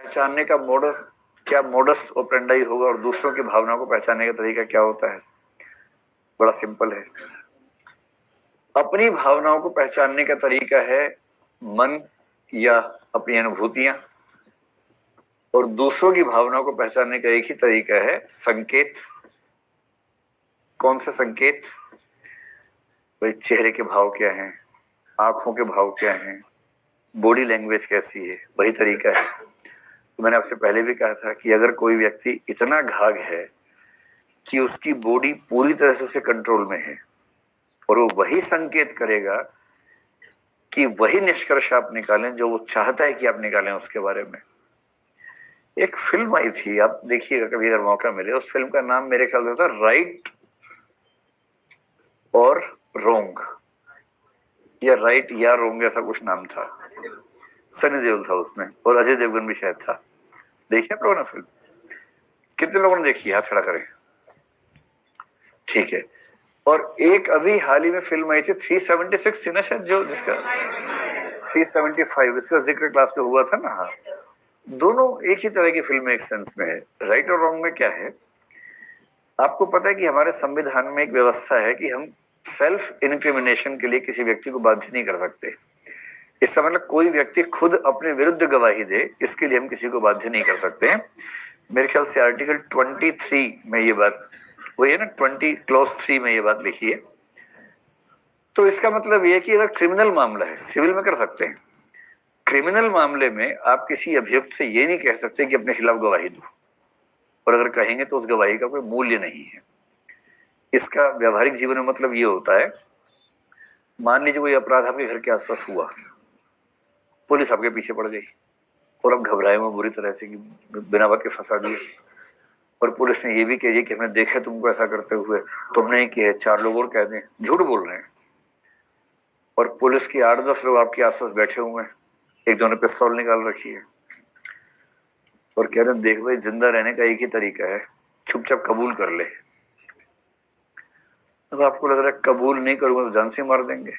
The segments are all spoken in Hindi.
पहचानने का मोड क्या मोडस ऑपरेंडाई होगा और दूसरों की भावनाओं को पहचानने का तरीका क्या होता है? बड़ा सिंपल है। अपनी भावनाओं को पहचानने का तरीका है मन या अपनी अनुभूतियां, और दूसरों की भावनाओं को पहचानने का एक ही तरीका है संकेत। कौन से संकेत? भाई चेहरे के भाव क्या हैं, आंखों के भाव क्या हैं, बॉडी लैंग्वेज कैसी है, वही तरीका है। तो मैंने आपसे पहले भी कहा था कि अगर कोई व्यक्ति इतना घाघ है कि उसकी बॉडी पूरी तरह से उसे कंट्रोल में है और वो वही संकेत करेगा कि वही निष्कर्ष आप निकालें जो वो चाहता है कि आप निकालें उसके बारे में। एक फिल्म आई थी, आप देखिएगा कभी अगर मौका मिले। उस फिल्म का नाम मेरे ख्याल से था राइट और रोंग, या राइट या रोंग, ऐसा कुछ नाम था। सनी देओल था उसमें और अजय देवगन भी शायद था। देखिए आप लोगों ने फिल्म? कितने लोगों ने देखी? हाथ खड़ा करें। ठीक है। और एक अभी हाल ही में फिल्म आई थी 376 थी ना शायद, जो जिसका 375 इसका जिक्र क्लास में हुआ था ना। हाँ, दोनों एक ही तरह की फिल्म एक सेंस में है। राइट और रॉन्ग में क्या है? आपको पता है कि हमारे संविधान में एक व्यवस्था है कि हम सेल्फ इनक्रिमिनेशन के लिए किसी व्यक्ति को बाध्य नहीं कर सकते। इसका मतलब कोई व्यक्ति खुद अपने विरुद्ध गवाही दे, इसके लिए हम किसी को बाध्य नहीं कर सकते हैं। मेरे ख्याल से आर्टिकल 23 में ये बात, वही है ना, 20 क्लॉज 3 में ये बात लिखी है। तो इसका मतलब ये है कि अगर क्रिमिनल मामला है, सिविल में कर सकते हैं, क्रिमिनल मामले में आप किसी अभियुक्त से ये नहीं कह सकते कि अपने खिलाफ गवाही दो, और अगर कहेंगे तो उस गवाही का कोई मूल्य नहीं है। इसका व्यवहारिक जीवन में मतलब ये होता है, मान लीजिए कोई अपराध आपके घर के आसपास हुआ, पुलिस आपके पीछे पड़ गई और अब घबराए हुए बुरी तरह से कि बिना बात के फंसा दिए, और पुलिस ने ये भी कह दिया कि हमने देखा तुमको ऐसा करते हुए, तुमने ही किया, 4 लोग और कह दें, झूठ बोल रहे हैं, और पुलिस की 8-10 लोग आपके आसपास बैठे हुए हैं, एक दोनों पिस्तौल निकाल रखी है और कह रहे हैं देख भाई जिंदा रहने का एक ही तरीका है, चुपचाप कबूल कर ले। अब आपको लग रहा है कबूल नहीं करूंगा तो जान से मार देंगे,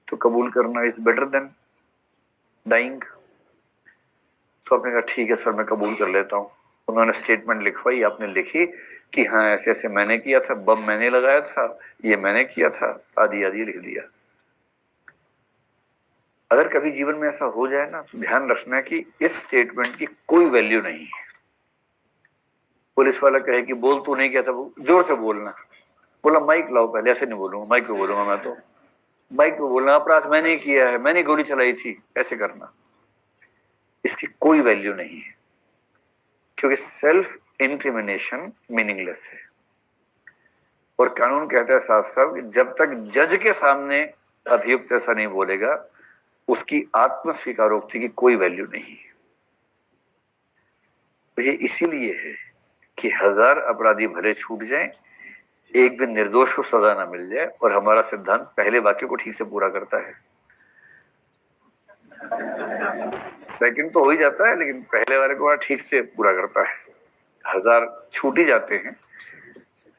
तो कबूल करना इज बेटर देन डाइंग। तो आपने कहा ठीक है सर मैं कबूल कर लेता हूँ। उन्होंने स्टेटमेंट लिखवाई, आपने लिखी कि हाँ ऐसे ऐसे मैंने किया था, बम मैंने लगाया था, ये मैंने किया था, आदि आदि लिख दिया। अगर कभी जीवन में ऐसा हो जाए ना तो ध्यान रखना कि इस स्टेटमेंट की कोई वैल्यू नहीं है। पुलिस वाला कहे कि बोल तू नहीं किया था, जोर से बोलना। बोला माइक लाओ पहले, ऐसे नहीं बोलूंगा, माइक पे बोलूंगा मैं तो। माइक पे बोलना अपराध मैंने किया है, मैंने गोली चलाई थी, ऐसे करना। इसकी कोई वैल्यू नहीं है, क्योंकि सेल्फ इंक्रिमिनेशन मीनिंगलेस है। और कानून कहता है साफ साफ कि जब तक जज के सामने अभियुक्त ऐसा नहीं बोलेगा, उसकी आत्म स्वीकारोक्ति की कोई वैल्यू नहीं है। तो ये इसीलिए है कि 1000 अपराधी भले छूट जाएं, एक भी निर्दोष को सजा ना मिल जाए, और हमारा सिद्धांत पहले वाक्य को ठीक से पूरा करता है। सेकंड तो हो ही जाता है, लेकिन पहले वाले को ठीक से पूरा करता है। 1000 छूट ही जाते हैं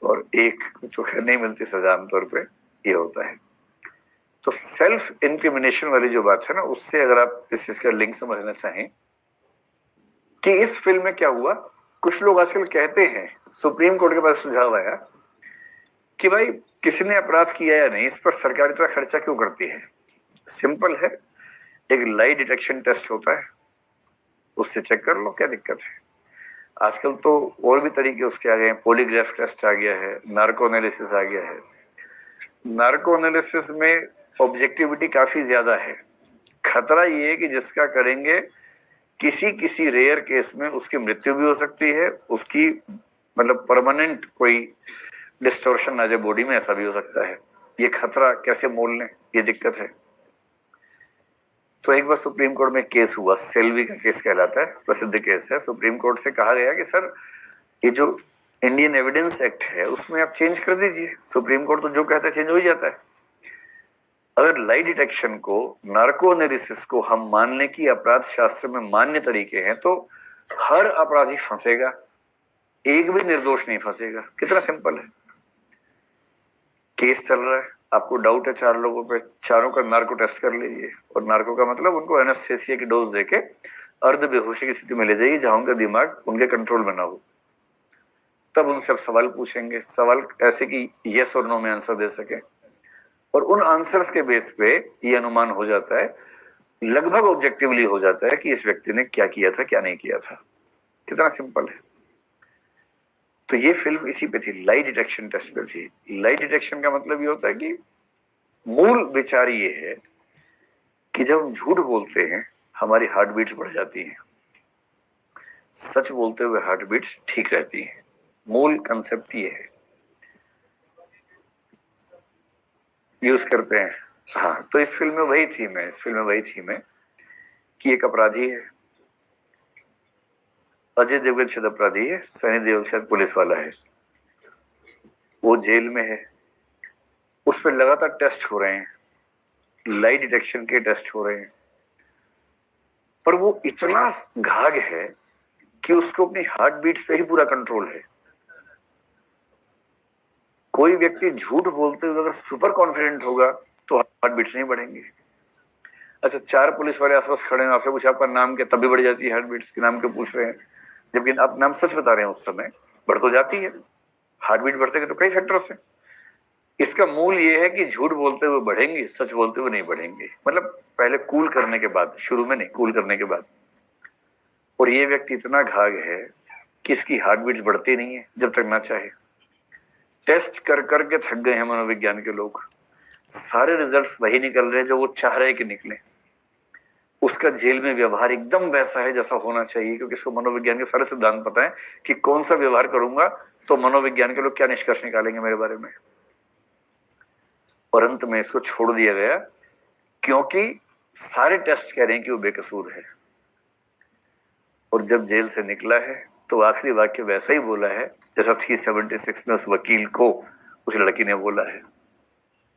और एक तो खैर नहीं मिलती सजा आमतौर पे, ये होता है। तो सेल्फ इंक्रिमिनेशन वाली जो बात है ना, उससे अगर आप इस चीज का लिंक समझना चाहें कि इस फिल्म में क्या हुआ। कुछ लोग आजकल कहते हैं, सुप्रीम कोर्ट के पास सुझाव आया कि भाई किसी ने अपराध किया या नहीं, इस पर सरकार इतना खर्चा क्यों करती है। सिंपल है, एक लाई डिटेक्शन टेस्ट होता है, उससे चेक कर लो, क्या दिक्कत है। आजकल तो और भी तरीके उसके आ गए हैं, पॉलीग्राफ टेस्ट आ गया है, नार्को एनालिसिस आ गया है। नार्को एनालिसिस में ऑब्जेक्टिविटी काफी ज्यादा है। खतरा ये है कि जिसका करेंगे किसी किसी रेयर केस में उसकी मृत्यु भी हो सकती है, उसकी मतलब परमानेंट कोई डिस्टोर्शन आ जाए बॉडी में, ऐसा भी हो सकता है। ये खतरा कैसे मोल लें, ये दिक्कत है। तो एक बार सुप्रीम कोर्ट में केस हुआ, सेल्वी का केस कहलाता है, प्रसिद्ध केस है। सुप्रीम कोर्ट से कहा गया कि सर ये जो इंडियन एविडेंस एक्ट है उसमें आप चेंज कर दीजिए। सुप्रीम कोर्ट तो जो कहता है चेंज हो ही जाता है। अगर लाई डिटेक्शन को, नार्को एनालिसिस को हम मान लें कि अपराध शास्त्र में मान्य तरीके हैं, तो हर अपराधी फंसेगा, एक भी निर्दोष नहीं फंसेगा। कितना सिंपल है। केस चल रहा है, आपको डाउट है 4 लोगों पे, चारों का नार्को टेस्ट कर लीजिए। और नार्को का मतलब उनको एनेस्थेसिया की डोज देके अर्ध बेहोशी की स्थिति में ले जाइए जहां उनका दिमाग उनके कंट्रोल में ना हो। तब उनसे आप सवाल पूछेंगे, सवाल ऐसे कि यस और नो में आंसर दे सके, और उन आंसर्स के बेस पे ये अनुमान हो जाता है, लगभग ऑब्जेक्टिवली हो जाता है कि इस व्यक्ति ने क्या किया था क्या नहीं किया था। कितना सिंपल है। तो ये फिल्म इसी पे थी, लाई डिटेक्शन टेस्ट पे थी। लाई डिटेक्शन का मतलब ये होता है कि मूल विचार ये है कि जब हम झूठ बोलते हैं हमारी हार्ट बीट्स बढ़ जाती हैं, सच बोलते हुए हार्ट बीट्स ठीक रहती हैं। मूल कंसेप्ट ये है, यूज करते हैं। हाँ, तो इस फिल्म में वही थीम है, इस फिल्म में वही थीम है कि एक अपराधी है, अजय देवगन शायद अपराधी है, सनी देओल शायद पुलिस वाला है, वो जेल में है, उस पर लगातार टेस्ट हो रहे हैं, लाई डिटेक्शन के टेस्ट हो रहे हैं, पर वो इतना घाग है कि उसको अपनी हार्ट बीट्स पे ही पूरा कंट्रोल है। कोई व्यक्ति झूठ बोलते हुए अगर सुपर कॉन्फिडेंट होगा तो हार्ट बीट्स नहीं बढ़ेंगे। अच्छा, 4 पुलिस वाले आसपास खड़े हैं, आपसे पूछा आपका नाम क्या, तब भी बढ़ जाती है हार्ट बीट्स, के नाम क्यों पूछ रहे हैं, जबकि आप नाम सच बता रहे हैं, उस समय बढ़ तो जाती है। हार्ट बीट बढ़ते हैं तो कई फैक्टर्स हैं। इसका मूल ये है कि झूठ बोलते हुए बढ़ेंगे, सच बोलते हुए नहीं बढ़ेंगे। मतलब पहले कूल करने के बाद, शुरू में नहीं, कूल करने के बाद। और ये व्यक्ति इतना घाग है कि इसकी हार्ट बीट्स बढ़ती नहीं है जब तक ना चाहे। टेस्ट कर करके थक गए हैं मनोविज्ञान के लोग, सारे रिजल्ट्स वही निकल रहे हैं जो वो चाह रहे हैं कि निकले। उसका जेल में व्यवहार एकदम वैसा है जैसा होना चाहिए, क्योंकि इसको मनोविज्ञान के सारे सिद्धांत पता है कि कौन सा व्यवहार करूंगा तो मनोविज्ञान के लोग क्या निष्कर्ष निकालेंगे मेरे बारे में। और अंत में इसको छोड़ दिया गया क्योंकि सारे टेस्ट कह रहे हैं कि वो बेकसूर है। और जब जेल से निकला है तो आखिरी वाक्य वैसा ही बोला है जैसा 376 में उस वकील को उस लड़की ने बोला है।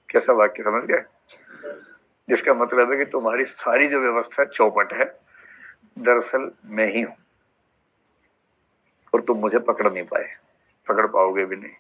कैसा वाक्य, समझ गए? जिसका मतलब है कि तुम्हारी सारी जो व्यवस्था चौपट है, दरअसल मैं ही हूं, और तुम मुझे पकड़ नहीं पाए, पकड़ पाओगे भी नहीं।